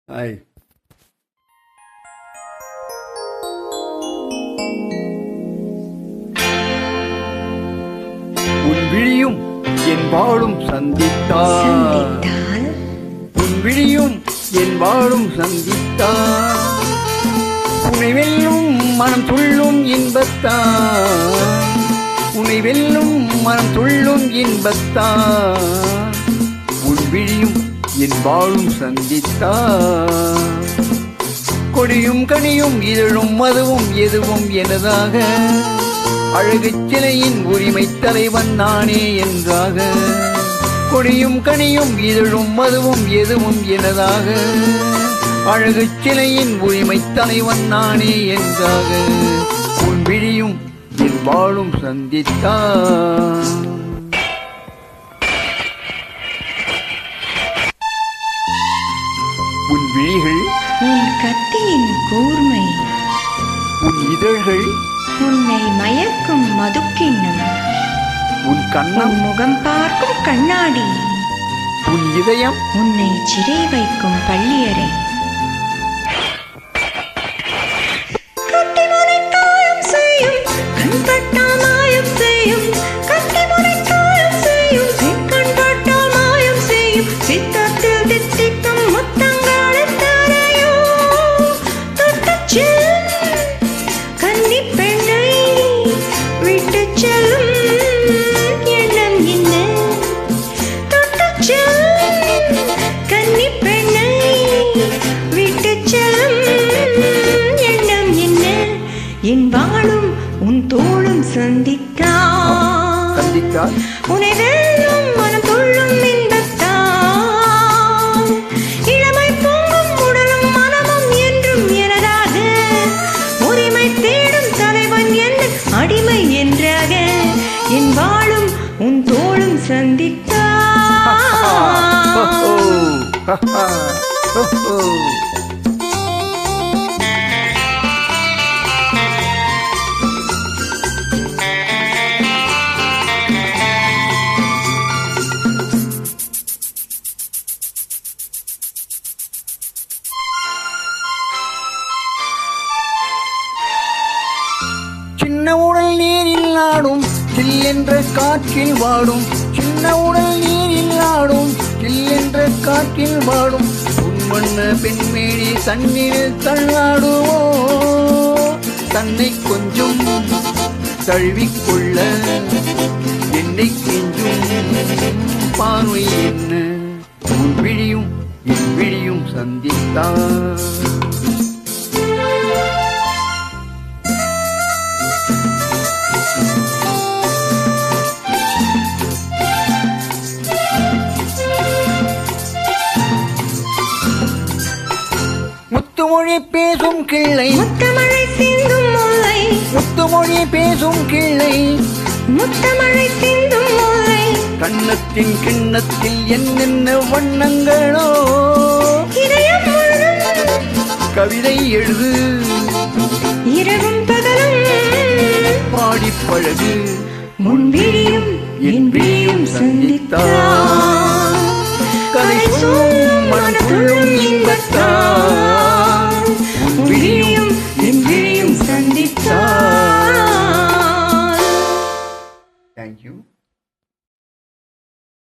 ஐ உன் விழியும் என் வாழும் சந்தித்தால் உன் விழியும் என் வாழும் சந்தித்தால் உன்னை வெல்லும் மனம் துள்ளும் இன்பத்தான் உன்னை வெல்லும் மனம் துள்ளும் இன்பத்தான் உன் விழியும் என் வாழும் சந்தித்தான் கொடியும் கனியும் இதழும் மதுவும் எதுவும் எனதாக அழகு சிலையின் உரிமை தலைவன் நானே என்றாக கொடியும் கனியும் இதழும் மதுவும் எதுவும் எனதாக அழகு சிலையின் உரிமை தலைவன் நானே என்றாக உன் விழியும் என் வாழும் சந்தித்தான் உன் விழிகள் உன் கத்தியின் கூர்மை உன் இதழ்கள் உன்னை மயக்கும் மதுக்கிண்ணம் உன் கண்ணம் முகம் பார்க்கும் கண்ணாடி உன் இதயம் உன்னை சிறை வைக்கும் பள்ளியறை என் வாழும் உன் தோளும் சந்தித்தால் உன்னை வெல்லும் மனம் துள்ளும் இன்பத்தான் இளமை பொங்கும் உடலும் மனமும் என்றும் எனதாக உரிமை தேடும் தலைவன் என்ன அடிமை என்றாக என் வாழும் உன் தோளும் சந்தித்தால் சின்ன உடல் நீரில் ஆடும் சில்லென்ற காற்றில் வாடும் சின்ன உடல் நீரில் ஆடும் சில்லென்ற காற்றில் வாடும் உன்வண்ண பெண்மேடி தண்ணீரில் தள்ளாடுவோ தன்னை கொஞ்சம் தழுவிக்கொள்ள என்னை கெஞ்சும் பார்வை என்ன உன் விழியும் என் விழியும் சந்தித்தான் முத்துமொழி பேசும் கிள்ளை முத்தமழை சிந்தும் முல்லை முத்துமொழி பேசும் கிள்ளை முத்தமழை சிந்தும் முல்லை கண்ணத்தின் கிண்ணத்தில் என்னென்ன வண்ணங்களோ இதயம் முழுதும் கவிதை எழுது இரவும் பகலும் பாடி பழகு முன் விழியும் என் விழியும் சந்தித்தால் கலை சொல்லும் மனம் துள்ளும் இன்பத்தான்